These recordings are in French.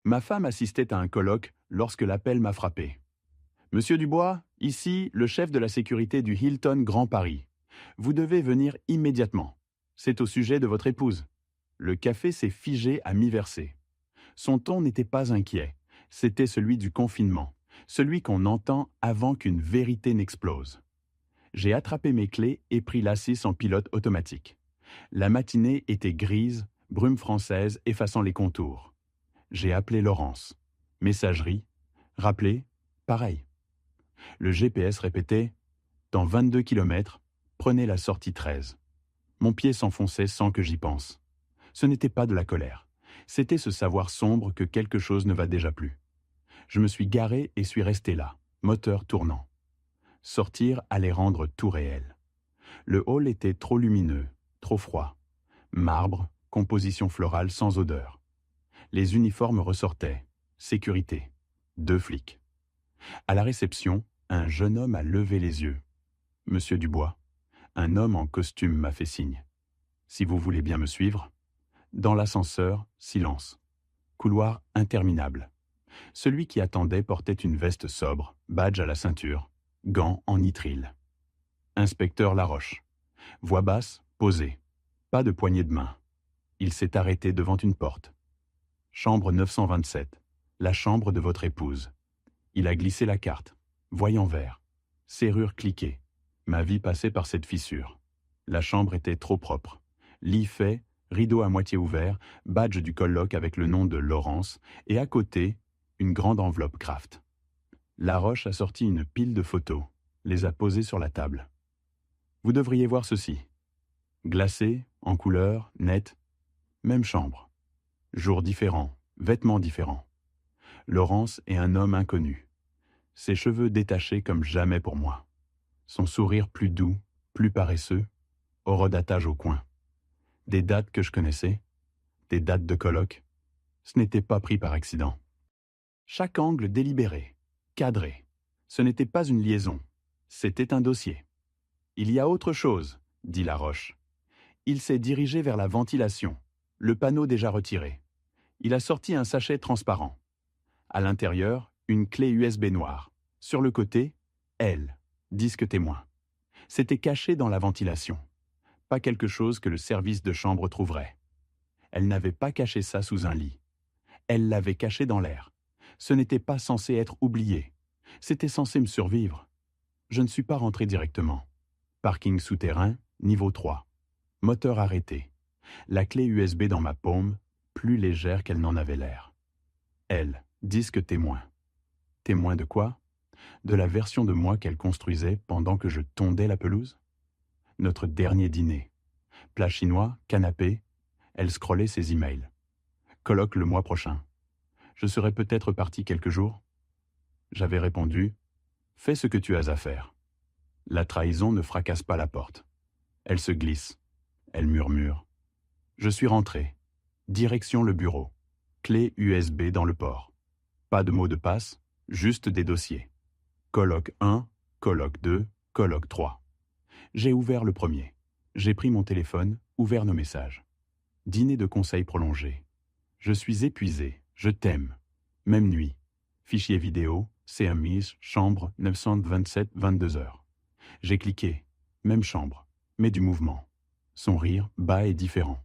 Ma femme assistait à un colloque lorsque l'appel m'a frappé. Monsieur Dubois, ici le chef de la sécurité du Hilton Grand Paris. Vous devez venir immédiatement. C'est au sujet de votre épouse. Le café s'est figé à mi-versée. Son ton n'était pas inquiet. C'était celui du confinement, celui qu'on entend avant qu'une vérité n'explose. J'ai attrapé mes clés et pris l'A6 en pilote automatique. La matinée était grise, brume française effaçant les contours. J'ai appelé Laurence. Messagerie. Rappelé. Pareil. Le GPS répétait « Dans 22 kilomètres, prenez la sortie 13 ». Mon pied s'enfonçait sans que j'y pense. Ce n'était pas de la colère. C'était ce savoir sombre que quelque chose ne va déjà plus. Je me suis garé et suis resté là, moteur tournant. Sortir allait rendre tout réel. Le hall était trop lumineux, trop froid. Marbre, composition florale sans odeur. Les uniformes ressortaient. Sécurité. 2 flics. À la réception, un jeune homme a levé les yeux. Monsieur Dubois, un homme en costume m'a fait signe. Si vous voulez bien me suivre. Dans l'ascenseur, silence. Couloir interminable. Celui qui attendait portait une veste sobre, badge à la ceinture, gants en nitrile. Inspecteur Laroche. Voix basse, posée. Pas de poignée de main. Il s'est arrêté devant une porte. Chambre 927. La chambre de votre épouse. Il a glissé la carte. Voyant vert. Serrure cliquée. Ma vie passait par cette fissure. La chambre était trop propre. Lit fait, rideau à moitié ouvert, badge du colloque avec le nom de Laurence, et à côté, une grande enveloppe Kraft. Laroche a sorti une pile de photos, les a posées sur la table. Vous devriez voir ceci. Glacé, en couleur, net, même chambre. Jour différent, vêtements différents. Laurence est un homme inconnu. Ses cheveux détachés comme jamais pour moi. Son sourire plus doux, plus paresseux, horodatage au coin. Des dates que je connaissais, des dates de colloque. Ce n'était pas pris par accident. Chaque angle délibéré, cadré. Ce n'était pas une liaison, c'était un dossier. Il y a autre chose, dit Laroche. Il s'est dirigé vers la ventilation, le panneau déjà retiré. Il a sorti un sachet transparent. À l'intérieur, une clé USB noire. Sur le côté, L, disque témoin. C'était caché dans la ventilation. Pas quelque chose que le service de chambre trouverait. Elle n'avait pas caché ça sous un lit. Elle l'avait caché dans l'air. Ce n'était pas censé être oublié. C'était censé me survivre. Je ne suis pas rentré directement. Parking souterrain, niveau 3. Moteur arrêté. La clé USB dans ma paume, plus légère qu'elle n'en avait l'air. Elle, disque témoin. Témoin de quoi? De la version de moi qu'elle construisait pendant que je tondais la pelouse? Notre dernier dîner. Plat chinois, canapé, elle scrollait ses emails. Colloque le mois prochain. Je serais peut-être parti quelques jours. J'avais répondu, fais ce que tu as à faire. La trahison ne fracasse pas la porte. Elle se glisse. Elle murmure. Je suis rentré. Direction le bureau. Clé USB dans le port. Pas de mot de passe, juste des dossiers. Colloque 1, colloque 2, colloque 3. J'ai ouvert le premier. J'ai pris mon téléphone, ouvert nos messages. Dîner de conseil prolongé. Je suis épuisé, je t'aime. Même nuit. Fichier vidéo, CMIS, chambre 927, 22 heures. J'ai cliqué. Même chambre, mais du mouvement. Son rire, bas et différent.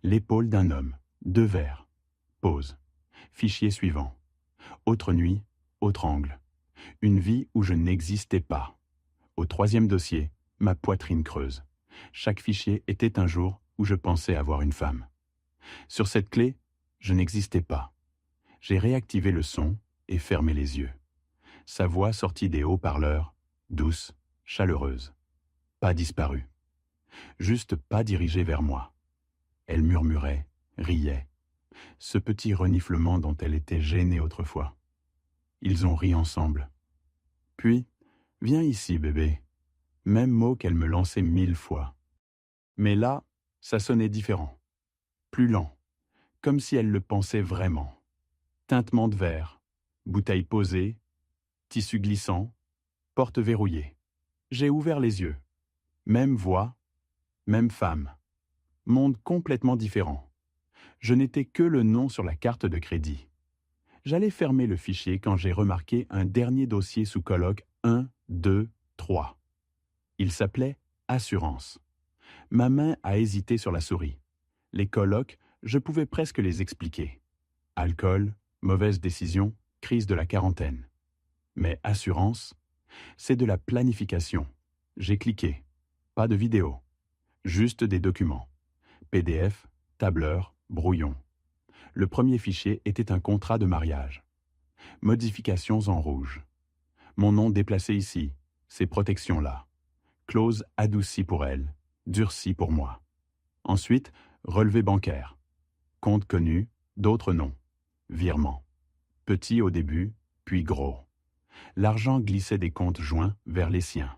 L'épaule d'un homme. 2 verres. Pause. Fichier suivant. Autre nuit, autre angle. Une vie où je n'existais pas. Au 3e dossier, ma poitrine creuse. Chaque fichier était un jour où je pensais avoir une femme. Sur cette clé, je n'existais pas. J'ai réactivé le son et fermé les yeux. Sa voix sortit des haut-parleurs, douce, chaleureuse. Pas disparue. Juste pas dirigée vers moi. Elle murmurait, riait. Ce petit reniflement dont elle était gênée autrefois. Ils ont ri ensemble. Puis, viens ici, bébé. Même mot qu'elle me lançait 1000 fois. Mais là, ça sonnait différent. Plus lent. Comme si elle le pensait vraiment. Tintement de verre. Bouteille posée. Tissu glissant. Porte verrouillée. J'ai ouvert les yeux. Même voix. Même femme. Monde complètement différent. Je n'étais que le nom sur la carte de crédit. J'allais fermer le fichier quand j'ai remarqué un dernier dossier sous colloque 1, 2, 3. Il s'appelait Assurance. Ma main a hésité sur la souris. Les colloques, je pouvais presque les expliquer. Alcool, mauvaise décision, crise de la quarantaine. Mais assurance, c'est de la planification. J'ai cliqué. Pas de vidéo. Juste des documents. PDF, tableur, brouillon. Le premier fichier était un contrat de mariage. Modifications en rouge. Mon nom déplacé ici, ces protections-là. Clause adoucie pour elle, durcie pour moi. Ensuite, relevé bancaire. Compte connu, d'autres noms. Virement. Petit au début, puis gros. L'argent glissait des comptes joints vers les siens.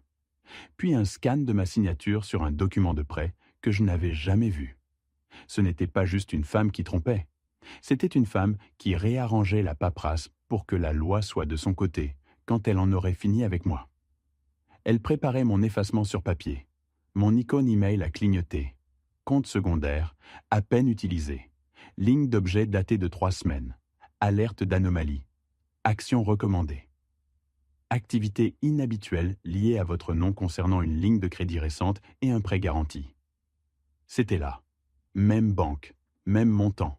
Puis un scan de ma signature sur un document de prêt que je n'avais jamais vu. Ce n'était pas juste une femme qui trompait. C'était une femme qui réarrangeait la paperasse pour que la loi soit de son côté, quand elle en aurait fini avec moi. Elle préparait mon effacement sur papier. Mon icône email a clignoté. Compte secondaire, à peine utilisé. Ligne d'objet datée de 3 semaines. Alerte d'anomalie. Action recommandée. Activité inhabituelle liée à votre nom concernant une ligne de crédit récente et un prêt garanti. C'était là. Même banque, même montant.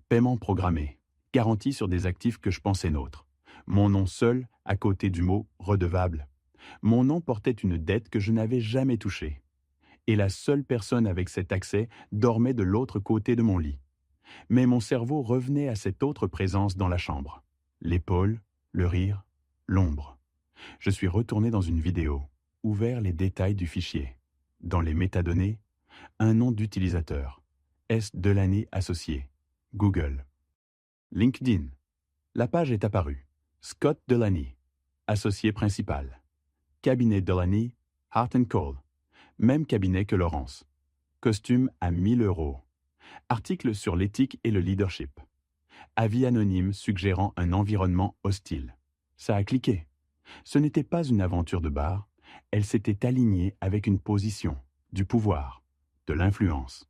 Paiement programmé, garantie sur des actifs que je pensais nôtres. Mon nom seul, à côté du mot « redevable ». Mon nom portait une dette que je n'avais jamais touchée. Et la seule personne avec cet accès dormait de l'autre côté de mon lit. Mais mon cerveau revenait à cette autre présence dans la chambre. L'épaule, le rire, l'ombre. Je suis retourné dans une vidéo, ouvert les détails du fichier. Dans les métadonnées, un nom d'utilisateur. S. Delaney associé. Google. LinkedIn. La page est apparue. Scott Delaney, associé principal. Cabinet Delaney, Hart & Cole. Même cabinet que Laurence. Costume à 1 000 €. Article sur l'éthique et le leadership. Avis anonyme suggérant un environnement hostile. Ça a cliqué. Ce n'était pas une aventure de bar, elle s'était alignée avec une position, du pouvoir, de l'influence.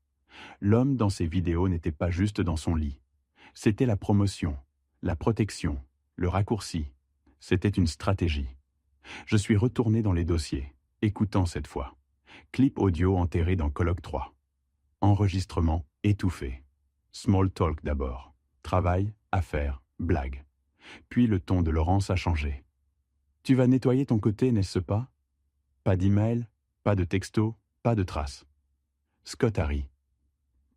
L'homme dans ces vidéos n'était pas juste dans son lit. C'était la promotion, la protection, le raccourci. C'était une stratégie. Je suis retourné dans les dossiers, écoutant cette fois. Clip audio enterré dans colloque 3. Enregistrement étouffé. Small talk d'abord. Travail, affaires, blague. Puis le ton de Laurence a changé. Tu vas nettoyer ton côté, n'est-ce pas? Pas d'email, pas de texto, pas de traces. Scott a ri.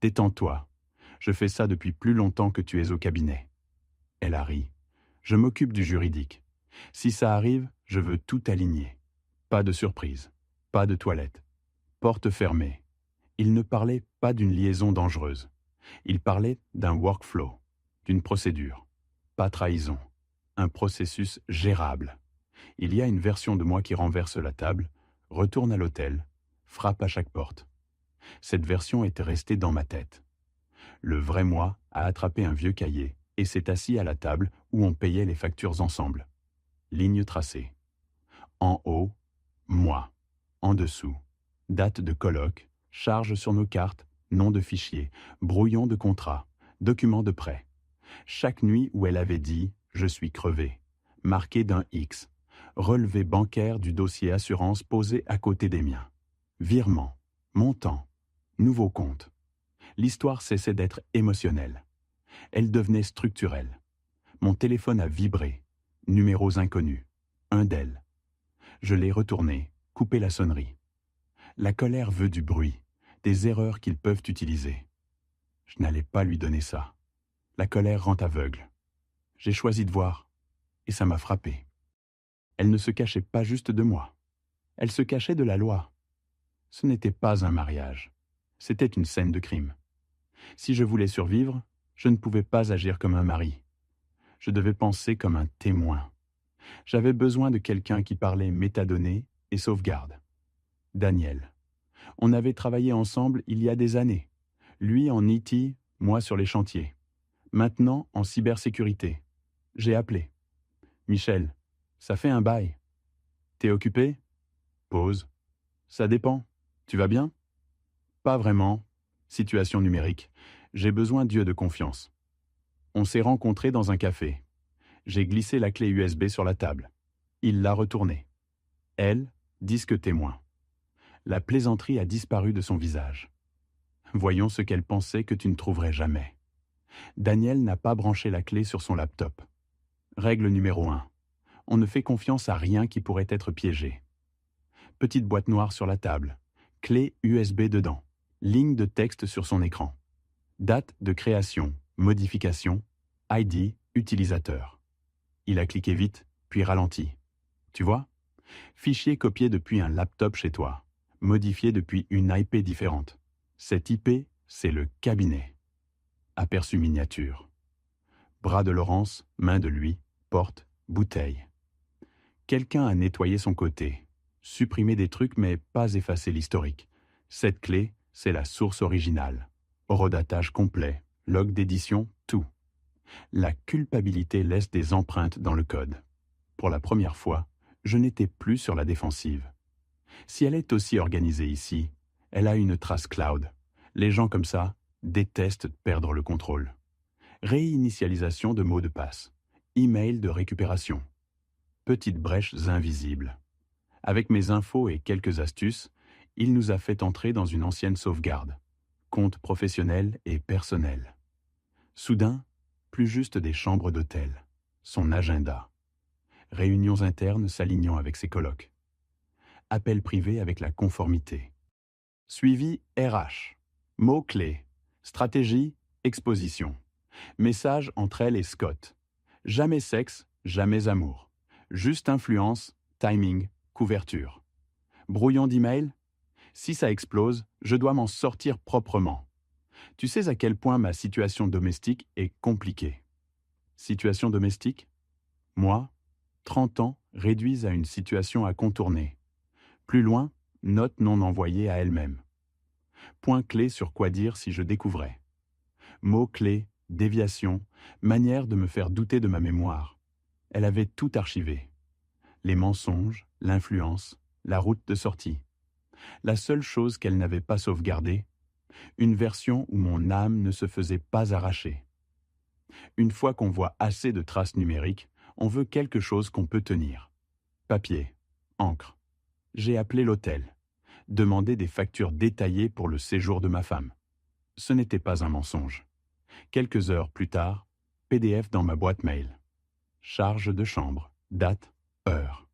Détends-toi. Je fais ça depuis plus longtemps que tu es au cabinet. Elle a ri. Je m'occupe du juridique. Si ça arrive, je veux tout aligner. Pas de surprise. Pas de toilette. Porte fermée. Il ne parlait pas d'une liaison dangereuse. Il parlait d'un workflow, d'une procédure. Pas trahison. Un processus gérable. Il y a une version de moi qui renverse la table, retourne à l'hôtel, frappe à chaque porte. Cette version était restée dans ma tête. Le vrai moi a attrapé un vieux cahier et s'est assis à la table où on payait les factures ensemble. Ligne tracée. En haut, moi. En dessous, date de colloque, charge sur nos cartes, nom de fichier, brouillon de contrat, document de prêt. Chaque nuit où elle avait dit « Je suis crevé », marqué d'un X, relevé bancaire du dossier assurance posé à côté des miens. Virement, montant, nouveau compte. L'histoire cessait d'être émotionnelle. Elle devenait structurelle. Mon téléphone a vibré. Numéros inconnus. Un d'elle. Je l'ai retourné, coupé la sonnerie. La colère veut du bruit, des erreurs qu'ils peuvent utiliser. Je n'allais pas lui donner ça. La colère rend aveugle. J'ai choisi de voir, et ça m'a frappé. Elle ne se cachait pas juste de moi. Elle se cachait de la loi. Ce n'était pas un mariage. C'était une scène de crime. Si je voulais survivre, je ne pouvais pas agir comme un mari. Je devais penser comme un témoin. J'avais besoin de quelqu'un qui parlait métadonnées et sauvegarde. Daniel. On avait travaillé ensemble il y a des années. Lui en IT, moi sur les chantiers. Maintenant en cybersécurité. J'ai appelé. Michel, ça fait un bail. T'es occupé? Pause. Ça dépend. Tu vas bien? Pas vraiment. Situation numérique. J'ai besoin d'yeux de confiance. On s'est rencontrés dans un café. J'ai glissé la clé USB sur la table. Il l'a retournée. Elle, disque témoin. La plaisanterie a disparu de son visage. Voyons ce qu'elle pensait que tu ne trouverais jamais. Daniel n'a pas branché la clé sur son laptop. Règle numéro 1. On ne fait confiance à rien qui pourrait être piégé. Petite boîte noire sur la table. Clé USB dedans. Ligne de texte sur son écran. Date de création, modification, ID, utilisateur. Il a cliqué vite, puis ralenti. Tu vois? Fichier copié depuis un laptop chez toi. Modifié depuis une IP différente. Cette IP, c'est le cabinet. Aperçu miniature. Bras de Laurence, main de lui, porte, bouteille. Quelqu'un a nettoyé son côté. Supprimé des trucs mais pas effacé l'historique. Cette clé, c'est la source originale. Horodatage complet, log d'édition, tout. La culpabilité laisse des empreintes dans le code. Pour la première fois, je n'étais plus sur la défensive. Si elle est aussi organisée ici, elle a une trace cloud. Les gens comme ça détestent perdre le contrôle. Réinitialisation de mots de passe. Email de récupération. Petites brèches invisibles. Avec mes infos et quelques astuces, il nous a fait entrer dans une ancienne sauvegarde. Compte professionnel et personnel. Soudain, plus juste des chambres d'hôtel. Son agenda. Réunions internes s'alignant avec ses colloques. Appel privé avec la conformité. Suivi RH. Mots-clés. Stratégie, exposition. Message entre elle et Scott. Jamais sexe, jamais amour. Juste influence, timing, couverture. Brouillon d'email? Si ça explose, je dois m'en sortir proprement. Tu sais à quel point ma situation domestique est compliquée. Situation domestique? Moi, 30 ans, réduise à une situation à contourner. Plus loin, note non envoyée à elle-même. Point clé sur quoi dire si je découvrais. Mots clés, déviation, manière de me faire douter de ma mémoire. Elle avait tout archivé. Les mensonges, l'influence, la route de sortie. La seule chose qu'elle n'avait pas sauvegardée, une version où mon âme ne se faisait pas arracher. Une fois qu'on voit assez de traces numériques, on veut quelque chose qu'on peut tenir. Papier, encre. J'ai appelé l'hôtel, demandé des factures détaillées pour le séjour de ma femme. Ce n'était pas un mensonge. Quelques heures plus tard, PDF dans ma boîte mail. Charge de chambre, date, heure.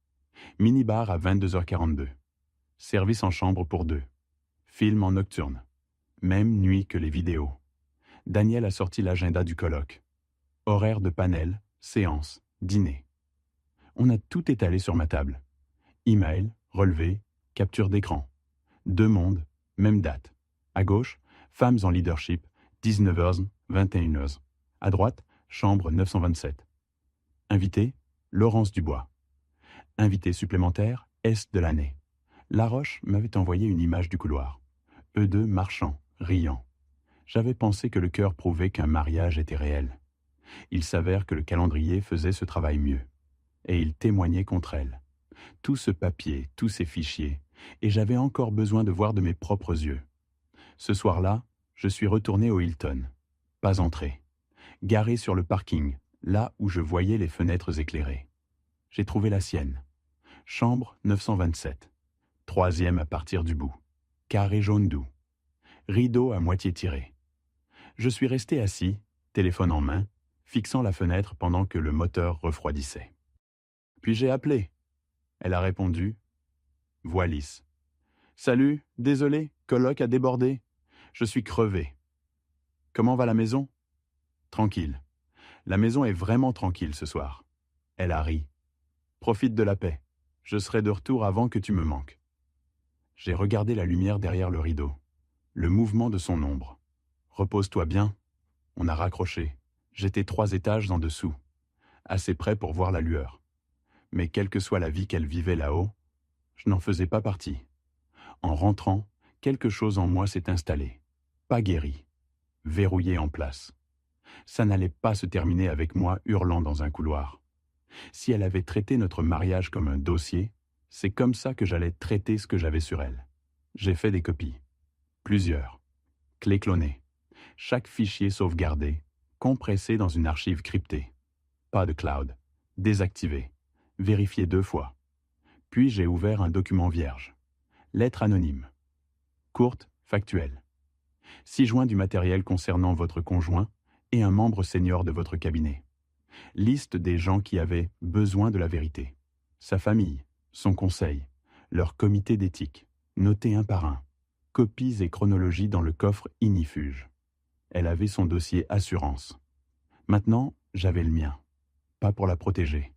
Minibar à 22h42. Service en chambre pour 2. Film en nocturne. Même nuit que les vidéos. Daniel a sorti l'agenda du colloque. Horaire de panel, séance, dîner. On a tout étalé sur ma table. Email, relevé, capture d'écran. 2 mondes, même date. À gauche, femmes en leadership, 19h, 21h. À droite, chambre 927. Invité, Laurence Dubois. Invité supplémentaire, S de l'année. Laroche m'avait envoyé une image du couloir. Eux deux marchant, riant. J'avais pensé que le cœur prouvait qu'un mariage était réel. Il s'avère que le calendrier faisait ce travail mieux. Et il témoignait contre elle. Tout ce papier, tous ces fichiers, et j'avais encore besoin de voir de mes propres yeux. Ce soir-là, je suis retourné au Hilton. Pas entré. Garé sur le parking, là où je voyais les fenêtres éclairées. J'ai trouvé la sienne. Chambre 927. 3e à partir du bout. Carré jaune doux. Rideau à moitié tiré. Je suis resté assis, téléphone en main, fixant la fenêtre pendant que le moteur refroidissait. Puis j'ai appelé. Elle a répondu. Voix lisse. Salut, désolé, colloque a débordé. Je suis crevé. Comment va la maison? Tranquille. La maison est vraiment tranquille ce soir. Elle a ri. Profite de la paix. Je serai de retour avant que tu me manques. J'ai regardé la lumière derrière le rideau. Le mouvement de son ombre. Repose-toi bien. On a raccroché. J'étais 3 étages en dessous. Assez près pour voir la lueur. Mais quelle que soit la vie qu'elle vivait là-haut, je n'en faisais pas partie. En rentrant, quelque chose en moi s'est installé. Pas guéri. Verrouillé en place. Ça n'allait pas se terminer avec moi hurlant dans un couloir. Si elle avait traité notre mariage comme un dossier, c'est comme ça que j'allais traiter ce que j'avais sur elle. J'ai fait des copies. Plusieurs. Clés clonées. Chaque fichier sauvegardé, compressé dans une archive cryptée. Pas de cloud. désactivé. Vérifié 2 fois. Puis j'ai ouvert un document vierge. Lettre anonyme. Courte, factuelle. 6 joints du matériel concernant votre conjoint et un membre senior de votre cabinet. Liste des gens qui avaient besoin de la vérité. Sa famille, son conseil, leur comité d'éthique, notés un par un. Copies et chronologies dans le coffre ignifuge. Elle avait son dossier assurance. Maintenant, j'avais le mien. Pas pour la protéger,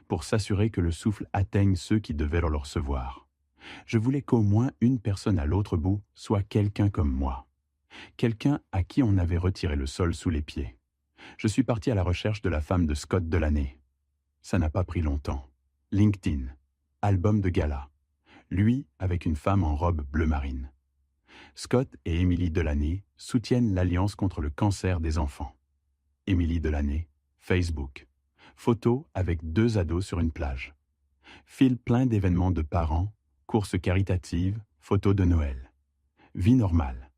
pour s'assurer que le souffle atteigne ceux qui devaient le recevoir. Je voulais qu'au moins une personne à l'autre bout soit quelqu'un comme moi. Quelqu'un à qui on avait retiré le sol sous les pieds. Je suis parti à la recherche de la femme de Scott Delaney. Ça n'a pas pris longtemps. LinkedIn, album de gala. Lui avec une femme en robe bleu marine. Scott et Emily Delaney soutiennent l'Alliance contre le cancer des enfants. Emily Delaney, Facebook. Photo avec 2 ados sur une plage. Fil plein d'événements de parents, courses caritatives, photos de Noël. Vie normale.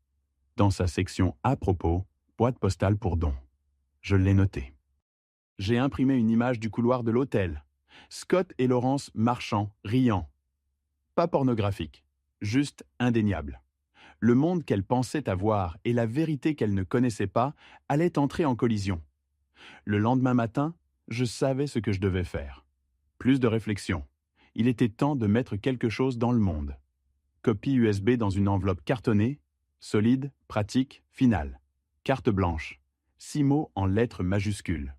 Dans sa section à propos, boîte postale pour dons. Je l'ai noté. J'ai imprimé une image du couloir de l'hôtel. Scott et Laurence marchant, riant. Pas pornographique, juste indéniable. Le monde qu'elle pensait avoir et la vérité qu'elle ne connaissait pas allaient entrer en collision. Le lendemain matin, je savais ce que je devais faire. Plus de réflexion. Il était temps de mettre quelque chose dans le monde. Copie USB dans une enveloppe cartonnée, solide, pratique, finale. Carte blanche. 6 mots en lettres majuscules.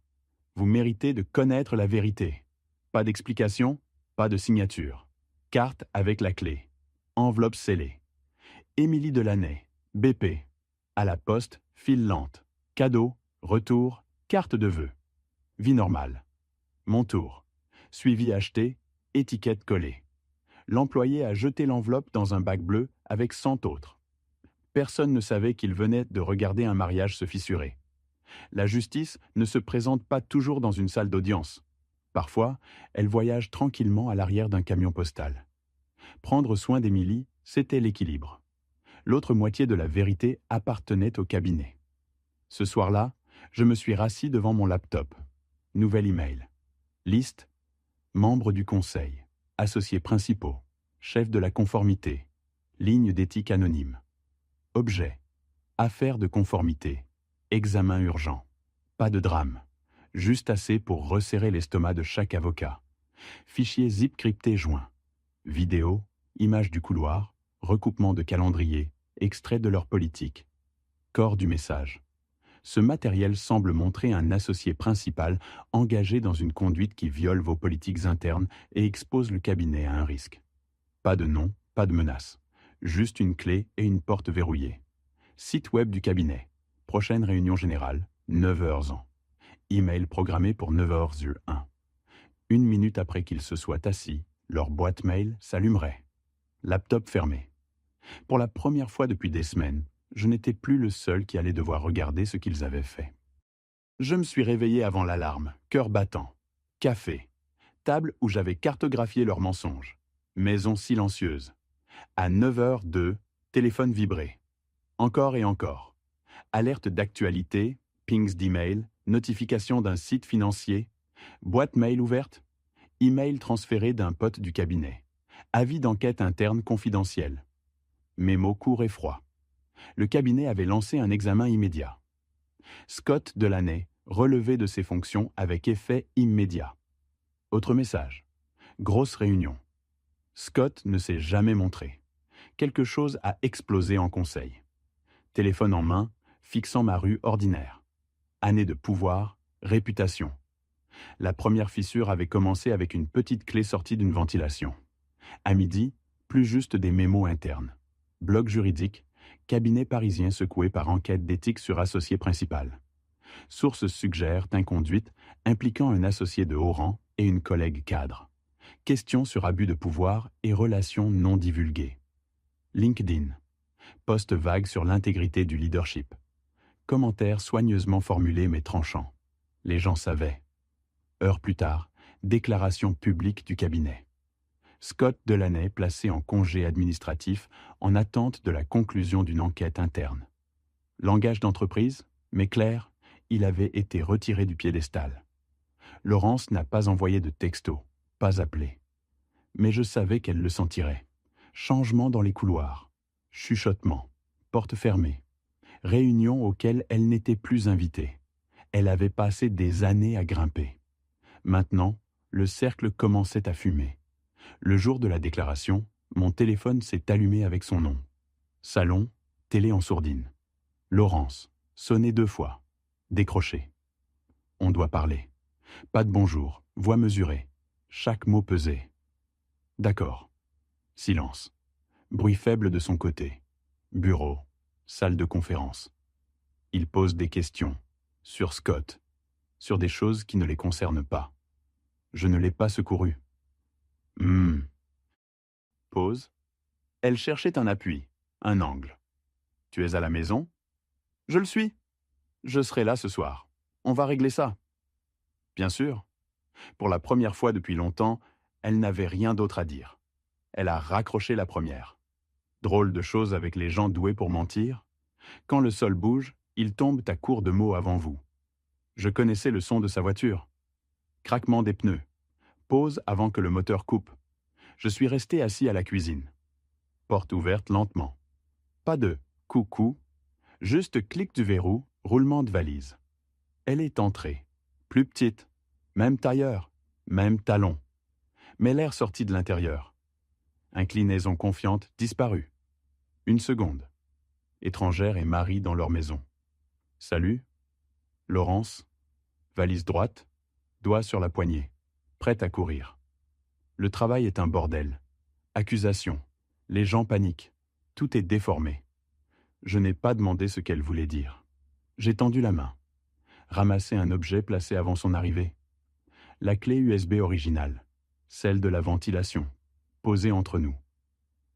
Vous méritez de connaître la vérité. Pas d'explication, pas de signature. Carte avec la clé. Enveloppe scellée. Émilie Delaney, BP. À la poste, file lente. Cadeau, retour, carte de vœux. Vie normale. Mon tour. Suivi acheté, étiquette collée. L'employé a jeté l'enveloppe dans un bac bleu avec 100 autres. Personne ne savait qu'il venait de regarder un mariage se fissurer. La justice ne se présente pas toujours dans une salle d'audience. Parfois, elle voyage tranquillement à l'arrière d'un camion postal. Prendre soin d'Émilie, c'était l'équilibre. L'autre moitié de la vérité appartenait au cabinet. Ce soir-là, je me suis rassis devant mon laptop. Nouvel email. Liste. Membres du conseil. Associés principaux. Chef de la conformité. Ligne d'éthique anonyme. Objet. Affaire de conformité. Examen urgent. Pas de drame. Juste assez pour resserrer l'estomac de chaque avocat. Fichier zip crypté joint. Vidéo, image du couloir, recoupement de calendrier, extrait de leur politique. Corps du message. Ce matériel semble montrer un associé principal engagé dans une conduite qui viole vos politiques internes et expose le cabinet à un risque. Pas de nom, pas de menace. Juste une clé et une porte verrouillée. Site web du cabinet. Prochaine réunion générale, 9h ans. Email programmé pour 9h01. 1 minute après qu'ils se soient assis, leur boîte mail s'allumerait. Laptop fermé. Pour la première fois depuis des semaines, je n'étais plus le seul qui allait devoir regarder ce qu'ils avaient fait. Je me suis réveillé avant l'alarme, cœur battant. Café. Table où j'avais cartographié leurs mensonges. Maison silencieuse. À 9h02, téléphone vibré. Encore et encore. Alerte d'actualité, pings d'email, notification d'un site financier, boîte mail ouverte, email transféré d'un pote du cabinet, avis d'enquête interne confidentiel. Mémo court et froid. Le cabinet avait lancé un examen immédiat. Scott Delaney, relevé de ses fonctions avec effet immédiat. Autre message. Grosse réunion. Scott ne s'est jamais montré. Quelque chose a explosé en conseil. Téléphone en main, fixant ma rue ordinaire. Année de pouvoir, réputation. La première fissure avait commencé avec une petite clé sortie d'une ventilation. À midi, plus juste des mémos internes. Blog juridique, cabinet parisien secoué par enquête d'éthique sur associé principal. Sources suggèrent inconduite impliquant un associé de haut rang et une collègue cadre. Questions sur abus de pouvoir et relations non divulguées. LinkedIn. Post vague sur l'intégrité du leadership. Commentaires soigneusement formulés mais tranchants. Les gens savaient. Heures plus tard, déclaration publique du cabinet. Scott Delaney placé en congé administratif en attente de la conclusion d'une enquête interne. Langage d'entreprise, mais clair, il avait été retiré du piédestal. Laurence n'a pas envoyé de texto, pas appelé. Mais je savais qu'elle le sentirait. Changement dans les couloirs, chuchotements, portes fermées, réunions auxquelles elle n'était plus invitée. Elle avait passé des années à grimper. Maintenant, le cercle commençait à fumer. Le jour de la déclaration, mon téléphone s'est allumé avec son nom. Salon, télé en sourdine. Laurence, sonné 2 fois. Décroché. On doit parler. Pas de bonjour, voix mesurée. Chaque mot pesé. D'accord. Silence. Bruit faible de son côté. Bureau. Salle de conférence. Il pose des questions. Sur Scott. Sur des choses qui ne les concernent pas. Je ne l'ai pas secouru. Pause. Elle cherchait un appui, un angle. Tu es à la maison? Je le suis. Je serai là ce soir. On va régler ça. Bien sûr. Pour la première fois depuis longtemps, elle n'avait rien d'autre à dire. Elle a raccroché la première. Drôle de chose avec les gens doués pour mentir. Quand le sol bouge, ils tombent à court de mots avant vous. Je connaissais le son de sa voiture. Craquement des pneus. Pause avant que le moteur coupe. Je suis resté assis à la cuisine. Porte ouverte lentement. Pas de « coucou », juste clic du verrou, roulement de valise. Elle est entrée. Plus petite. Même tailleur. Même talon. Mais l'air sorti de l'intérieur. Inclinaison confiante disparue. 1 seconde. Étrangère et mari dans leur maison. Salut. Laurence. Valise droite. Doigt sur la poignée. Prête à courir. Le travail est un bordel. Accusation. Les gens paniquent. Tout est déformé. Je n'ai pas demandé ce qu'elle voulait dire. J'ai tendu la main. Ramassé un objet placé avant son arrivée. La clé USB originale. Celle de la ventilation. Posée entre nous.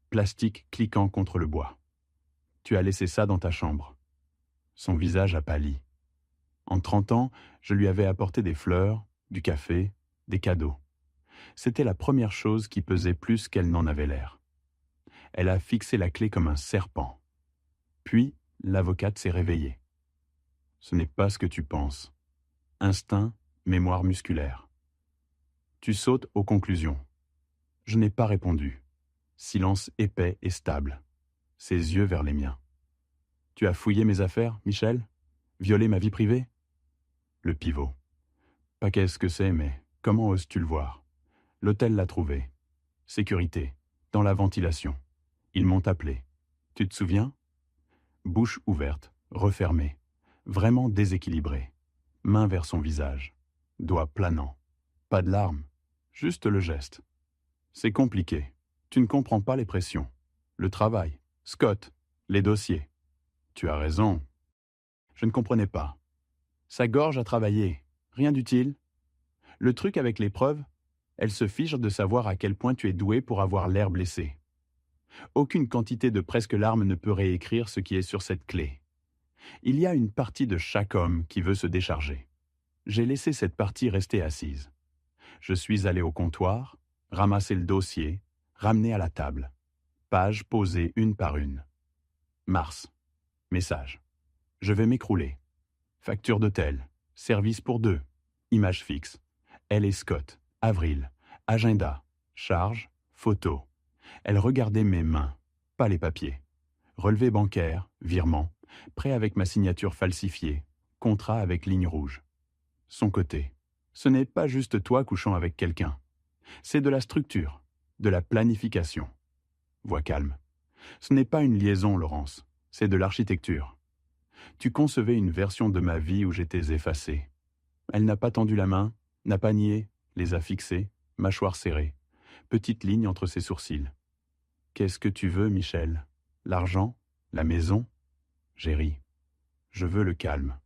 Plastique cliquant contre le bois. Tu as laissé ça dans ta chambre. Son visage a pâli. En 30 ans, je lui avais apporté des fleurs, du café, des cadeaux. C'était la première chose qui pesait plus qu'elle n'en avait l'air. Elle a fixé la clé comme un serpent. Puis, l'avocate s'est réveillée. Ce n'est pas ce que tu penses. Instinct, mémoire musculaire. Tu sautes aux conclusions. Je n'ai pas répondu. Silence épais et stable. Ses yeux vers les miens. Tu as fouillé mes affaires, Michel? Violé ma vie privée? Le pivot. Pas qu'est-ce que c'est, mais comment oses-tu le voir? L'hôtel l'a trouvé. Sécurité. Dans la ventilation. Ils m'ont appelé. Tu te souviens? Bouche ouverte, refermée. Vraiment déséquilibrée. Main vers son visage. Doigts planants. Pas de larmes. Juste le geste. C'est compliqué. Tu ne comprends pas les pressions. Le travail. Scott. Les dossiers. Tu as raison. Je ne comprenais pas. Sa gorge a travaillé. Rien d'utile. Le truc avec les preuves, elle se fiche de savoir à quel point tu es doué pour avoir l'air blessé. Aucune quantité de presque larmes ne peut réécrire ce qui est sur cette clé. Il y a une partie de chaque homme qui veut se décharger. J'ai laissé cette partie rester assise. Je suis allé au comptoir, ramasser le dossier, ramener à la table. Pages posées une par une. Mars. Message. Je vais m'écrouler. Facture d'hôtel. Service pour 2. Image fixe. Elle et Scott. Avril. Agenda. Charge. Photo. Elle regardait mes mains, pas les papiers. Relevé bancaire, virement, prêt avec ma signature falsifiée, contrat avec ligne rouge. Son côté. Ce n'est pas juste toi couchant avec quelqu'un. C'est de la structure, de la planification. Voix calme. Ce n'est pas une liaison, Laurence. C'est de l'architecture. Tu concevais une version de ma vie où j'étais effacé. Elle n'a pas tendu la main, n'a pas nié, les a fixés, mâchoire serrée, petite ligne entre ses sourcils. Qu'est-ce que tu veux, Michel? L'argent? La maison? J'ai ri. Je veux le calme.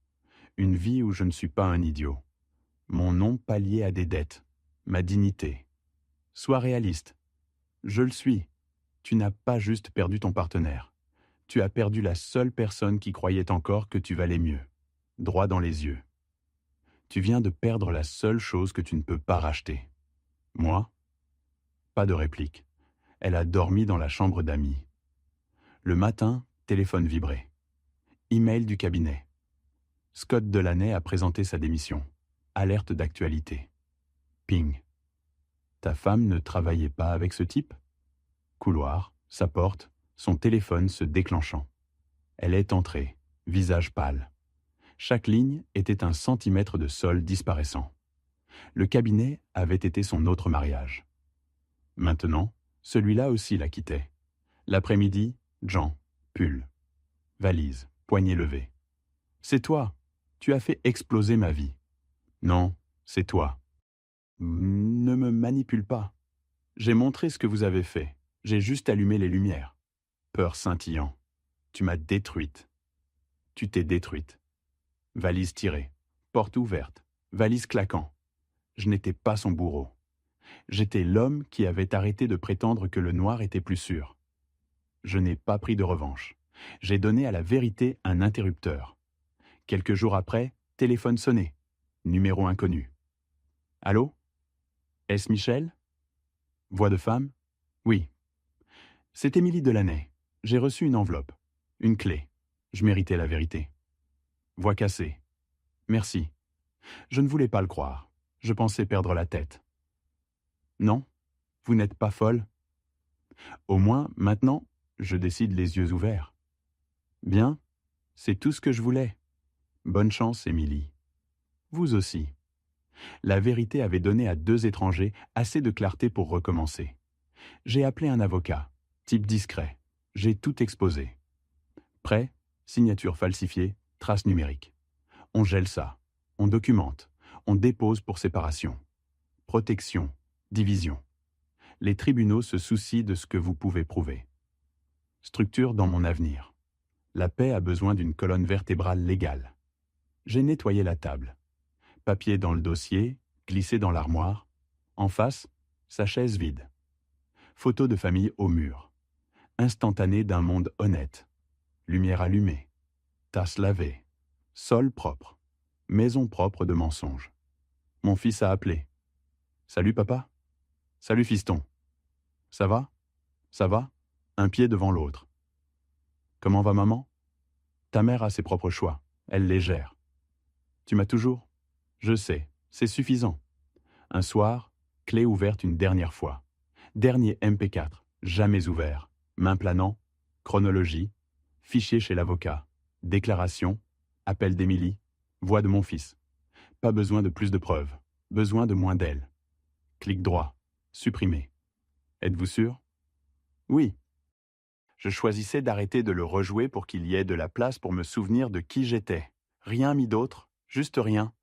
Une vie où je ne suis pas un idiot. Mon nom pallié à des dettes. Ma dignité. Sois réaliste. Je le suis. Tu n'as pas juste perdu ton partenaire. Tu as perdu la seule personne qui croyait encore que tu valais mieux. Droit dans les yeux. Tu viens de perdre la seule chose que tu ne peux pas racheter. Moi? Pas de réplique. Elle a dormi dans la chambre d'amis. Le matin, téléphone vibré. Email du cabinet. Scott Delaney a présenté sa démission. Alerte d'actualité. Ping. Ta femme ne travaillait pas avec ce type? Couloir, sa porte, son téléphone se déclenchant. Elle est entrée, visage pâle. Chaque ligne était un centimètre de sol disparaissant. Le cabinet avait été son autre mariage. Maintenant, celui-là aussi la quittait. L'après-midi, Jean, pull. Valise, poignet levé. C'est toi. Tu as fait exploser ma vie. Non, c'est toi. Ne me manipule pas. J'ai montré ce que vous avez fait. J'ai juste allumé les lumières. Peur scintillant. Tu m'as détruite. Tu t'es détruite. Valise tirée. Porte ouverte. Valise claquant. Je n'étais pas son bourreau. J'étais l'homme qui avait arrêté de prétendre que le noir était plus sûr. Je n'ai pas pris de revanche. J'ai donné à la vérité un interrupteur. Quelques jours après, téléphone sonné. Numéro inconnu. Allô? Est-ce Michel? Voix de femme? Oui. C'est Émilie Delaney. J'ai reçu une enveloppe. Une clé. Je méritais la vérité. Voix cassée. Merci. Je ne voulais pas le croire. Je pensais perdre la tête. Non? Vous n'êtes pas folle? Au moins, maintenant, je décide les yeux ouverts. Bien, c'est tout ce que je voulais. Bonne chance, Émilie. Vous aussi. La vérité avait donné à deux étrangers assez de clarté pour recommencer. J'ai appelé un avocat, type discret. J'ai tout exposé. Prêt, signature falsifiée, trace numérique. On gèle ça, on documente, on dépose pour séparation. Protection, division. Les tribunaux se soucient de ce que vous pouvez prouver. Structure dans mon avenir. La paix a besoin d'une colonne vertébrale légale. J'ai nettoyé la table. Papier dans le dossier, glissé dans l'armoire. En face, sa chaise vide. Photo de famille au mur. Instantané d'un monde honnête. Lumière allumée. Tasse lavée. Sol propre. Maison propre de mensonges. Mon fils a appelé. Salut papa. Salut fiston. Ça va? Ça va? Un pied devant l'autre. Comment va maman? Ta mère a ses propres choix. Elle les gère. Tu m'as toujours? Je sais, c'est suffisant. Un soir, clé ouverte une dernière fois. Dernier MP4, jamais ouvert. Main planant, chronologie, fichier chez l'avocat, déclaration, appel d'Émilie, voix de mon fils. Pas besoin de plus de preuves, besoin de moins d'elle. Clic droit, supprimer. Êtes-vous sûr? Oui. Je choisissais d'arrêter de le rejouer pour qu'il y ait de la place pour me souvenir de qui j'étais. Rien mis d'autre, juste rien.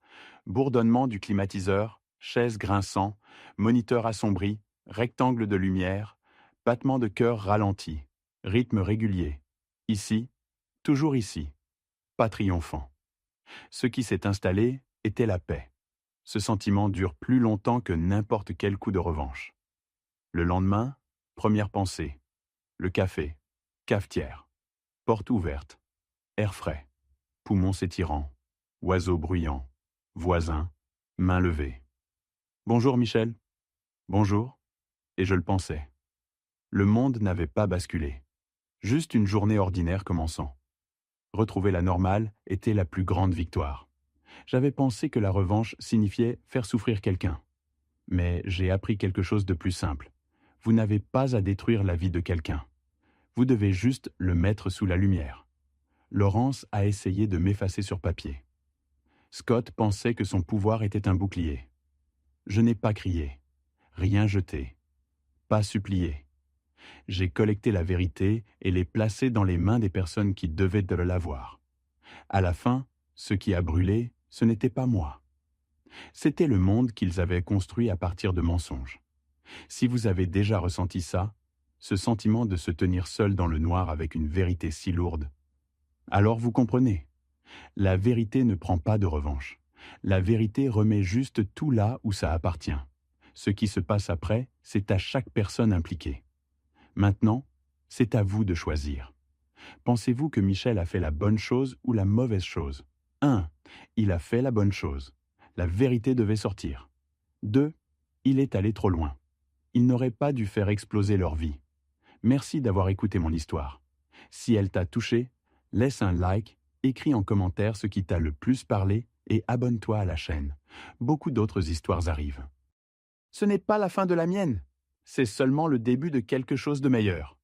Bourdonnement du climatiseur, chaise grinçant, moniteur assombri, rectangle de lumière, battement de cœur ralenti, rythme régulier. Ici, toujours ici, pas triomphant. Ce qui s'est installé était la paix. Ce sentiment dure plus longtemps que n'importe quel coup de revanche. Le lendemain, première pensée. Le café, cafetière, porte ouverte, air frais, poumons s'étirant, oiseaux bruyants, voisins, main levée. Bonjour Michel. Bonjour. Et je le pensais. Le monde n'avait pas basculé. Juste une journée ordinaire commençant. Retrouver la normale était la plus grande victoire. J'avais pensé que la revanche signifiait faire souffrir quelqu'un. Mais j'ai appris quelque chose de plus simple. Vous n'avez pas à détruire la vie de quelqu'un. Vous devez juste le mettre sous la lumière. Laurence a essayé de m'effacer sur papier. Scott pensait que son pouvoir était un bouclier. Je n'ai pas crié, rien jeté, pas supplié. J'ai collecté la vérité et l'ai placée dans les mains des personnes qui devaient de l'avoir. À la fin, ce qui a brûlé, ce n'était pas moi. C'était le monde qu'ils avaient construit à partir de mensonges. Si vous avez déjà ressenti ça, ce sentiment de se tenir seul dans le noir avec une vérité si lourde, alors vous comprenez. La vérité ne prend pas de revanche. La vérité remet juste tout là où ça appartient. Ce qui se passe après, c'est à chaque personne impliquée. Maintenant, c'est à vous de choisir. Pensez-vous que Michel a fait la bonne chose ou la mauvaise chose? 1. Il a fait la bonne chose. La vérité devait sortir. 2. Il est allé trop loin. Il n'aurait pas dû faire exploser leur vie. Merci d'avoir écouté mon histoire. Si elle t'a touché, laisse un like, écris en commentaire ce qui t'a le plus parlé et abonne-toi à la chaîne. Beaucoup d'autres histoires arrivent. Ce n'est pas la fin de la mienne. C'est seulement le début de quelque chose de meilleur.